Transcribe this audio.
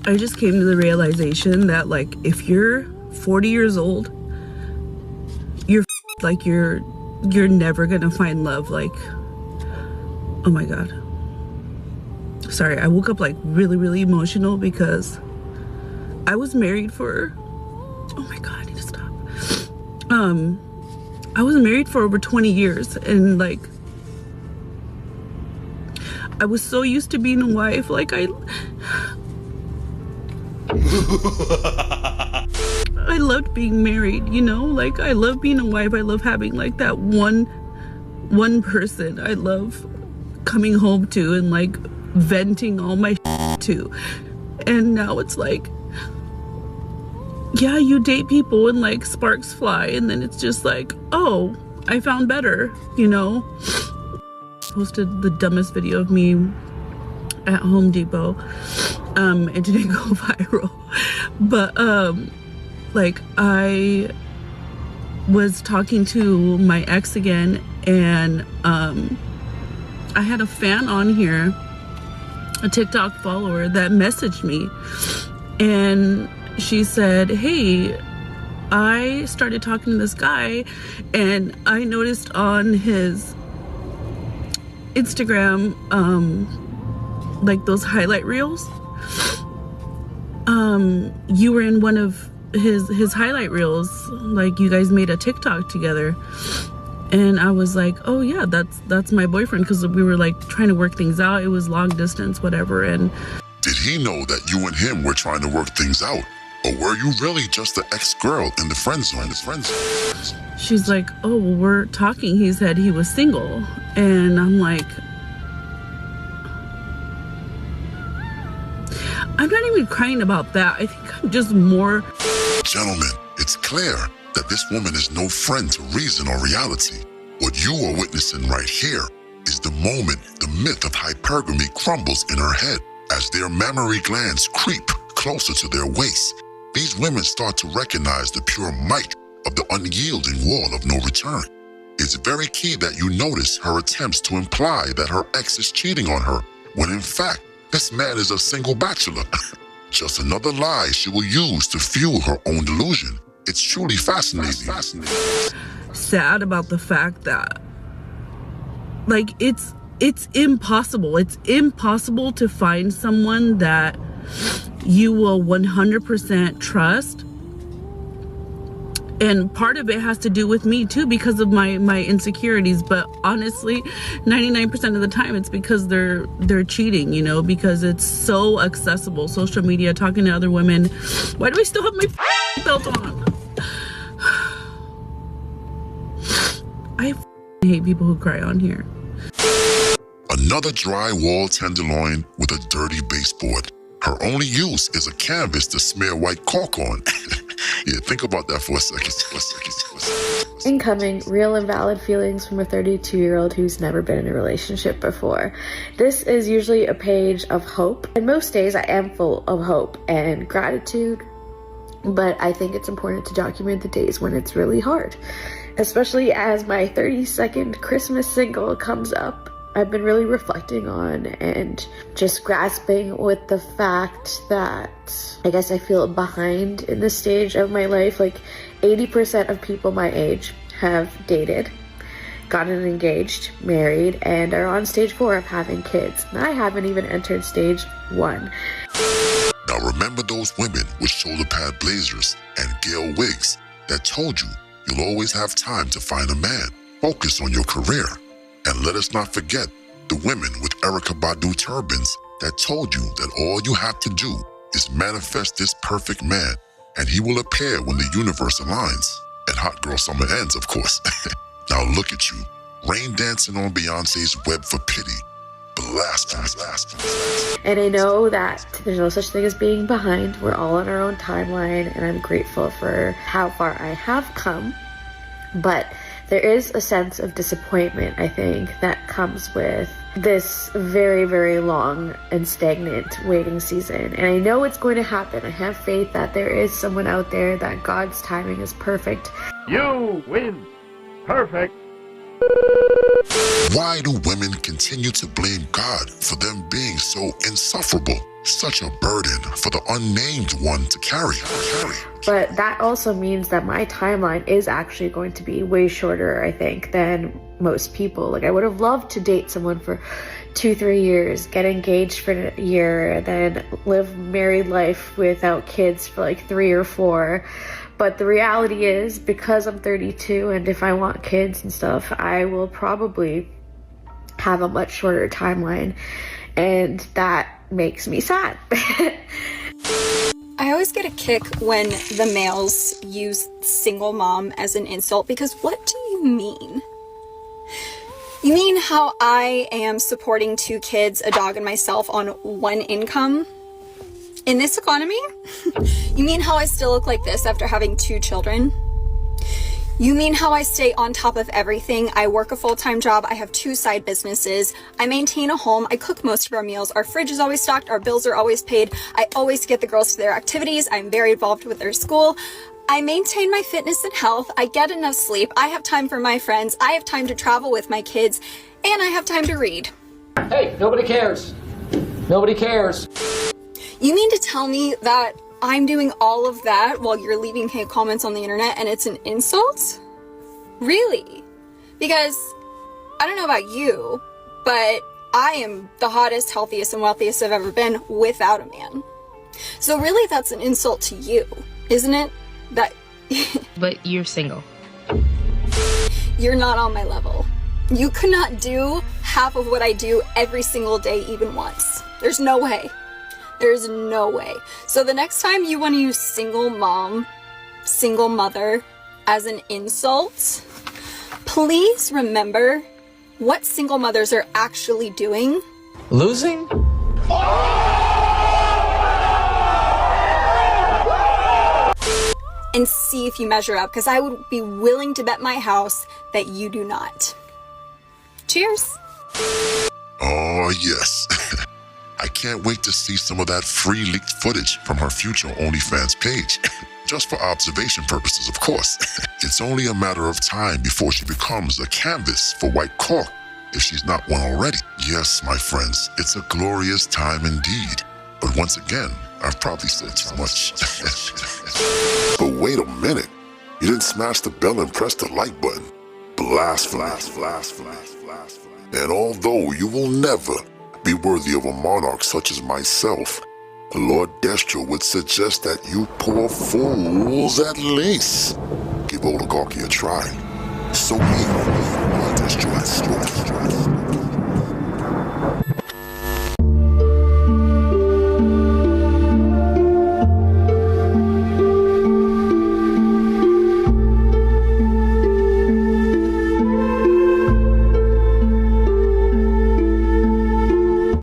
I just came to the realization that, like, if you're 40 years old, you're like, you're never gonna find love. Like, oh my God. Sorry, I woke up like really emotional because I was married for, oh my God, I need to stop. I was married for over 20 years, and like, I was so used to being a wife. Like, I loved being married, you know? Like, I love being a wife. I love having like that one person I love coming home to and like venting all my to. And now it's like, yeah, you date people and like sparks fly, and then it's just like, oh, I found better, you know? Posted the dumbest video of me at Home Depot. It didn't go viral, but like, I was talking to my ex again, and I had a fan on here, a TikTok follower, that messaged me, and she said, hey, I started talking to this guy, and I noticed on his Instagram, like those highlight reels, you were in one of his highlight reels, like you guys made a TikTok together. And I was like, oh yeah, that's my boyfriend, because we were like trying to work things out. It was long distance, whatever. And did he know that you and him were trying to work things out? Or were you really just the ex-girl in the friend zone? She's like, oh, well, we're talking. He said he was single. And I'm like, I'm not even crying about that. I think I'm just more... Gentlemen, it's clear that this woman is no friend to reason or reality. What you are witnessing right here is the moment the myth of hypergamy crumbles in her head as their mammary glands creep closer to their waist. These women start to recognize the pure might of the unyielding wall of no return. It's very key that you notice her attempts to imply that her ex is cheating on her, when in fact, this man is a single bachelor. Just another lie she will use to fuel her own delusion. It's truly fascinating. Sad about the fact that, like, it's impossible. It's impossible to find someone that you will 100% trust. And part of it has to do with me too, because of my insecurities. But honestly, 99% of the time it's because they're cheating, you know, because it's so accessible. Social media, talking to other women. Why do I still have my belt on? I hate people who cry on here. Another drywall tenderloin with a dirty baseboard. Her only use is a canvas to smear white caulk on. Yeah, think about that for a second. Incoming real and valid feelings from a 32-year-old who's never been in a relationship before. This is usually a page of hope, and most days I am full of hope and gratitude, but I think it's important to document the days when it's really hard, especially as my 32nd Christmas single comes up. I've been really reflecting on and just grasping with the fact that I guess I feel behind in this stage of my life. Like 80% of people my age have dated, gotten engaged, married, and are on stage 4 of having kids. And I haven't even entered stage 1. Now remember those women with shoulder pad blazers and gale wigs that told you you'll always have time to find a man. Focus on your career. And let us not forget the women with Erykah Badu turbans that told you that all you have to do is manifest this perfect man, and he will appear when the universe aligns. And hot girl summer ends, of course. Now look at you, rain dancing on Beyonce's Web for Pity. Blasphemous. And I know that there's no such thing as being behind. We're all on our own timeline, and I'm grateful for how far I have come. But there is a sense of disappointment, I think, that comes with this very, very long and stagnant waiting season. And I know it's going to happen. I have faith that there is someone out there, that God's timing is perfect. You win. Perfect. Why do women continue to blame God for them being so insufferable? Such a burden for the unnamed one to carry. But that also means that my timeline is actually going to be way shorter, I think, than most people. Like, I would have loved to date someone for 2-3 years, get engaged for a year, then live married life without kids for like 3 or 4. But the reality is, because I'm 32 and if I want kids and stuff, I will probably have a much shorter timeline, and that makes me sad. I always get a kick when the males use single mom as an insult, because what do you mean? You mean how I am supporting 2 kids, a dog, and myself on 1 income? In this economy? You mean how I still look like this after having 2 children? You mean how I stay on top of everything? I work a full-time job, I have 2 side businesses, I maintain a home, I cook most of our meals, our fridge is always stocked, our bills are always paid, I always get the girls to their activities, I'm very involved with their school, I maintain my fitness and health, I get enough sleep, I have time for my friends, I have time to travel with my kids, and I have time to read. Hey, nobody cares. Nobody cares. You mean to tell me that I'm doing all of that while you're leaving hate comments on the internet and it's an insult? Really? Because I don't know about you, but I am the hottest, healthiest, and wealthiest I've ever been without a man. So really that's an insult to you, isn't it? That But you're single. You're not on my level. You could not do half of what I do every single day even once. There's no way. There's no way. So the next time you want to use single mom, single mother as an insult, please remember what single mothers are actually doing. Losing? And see if you measure up, because I would be willing to bet my house that you do not. Cheers. Oh, yes. I can't wait to see some of that free leaked footage from her future OnlyFans page. Just for observation purposes, of course. It's only a matter of time before she becomes a canvas for white cork, if she's not one already. Yes, my friends, it's a glorious time indeed. But once again, I've probably said too much. But wait a minute. You didn't smash the bell and press the like button. Blasphemy. And although you will never be worthy of a monarch such as myself, the Lord Destro would suggest that you poor fools at least give oligarchy a try. So me, Lord Destro has spoken.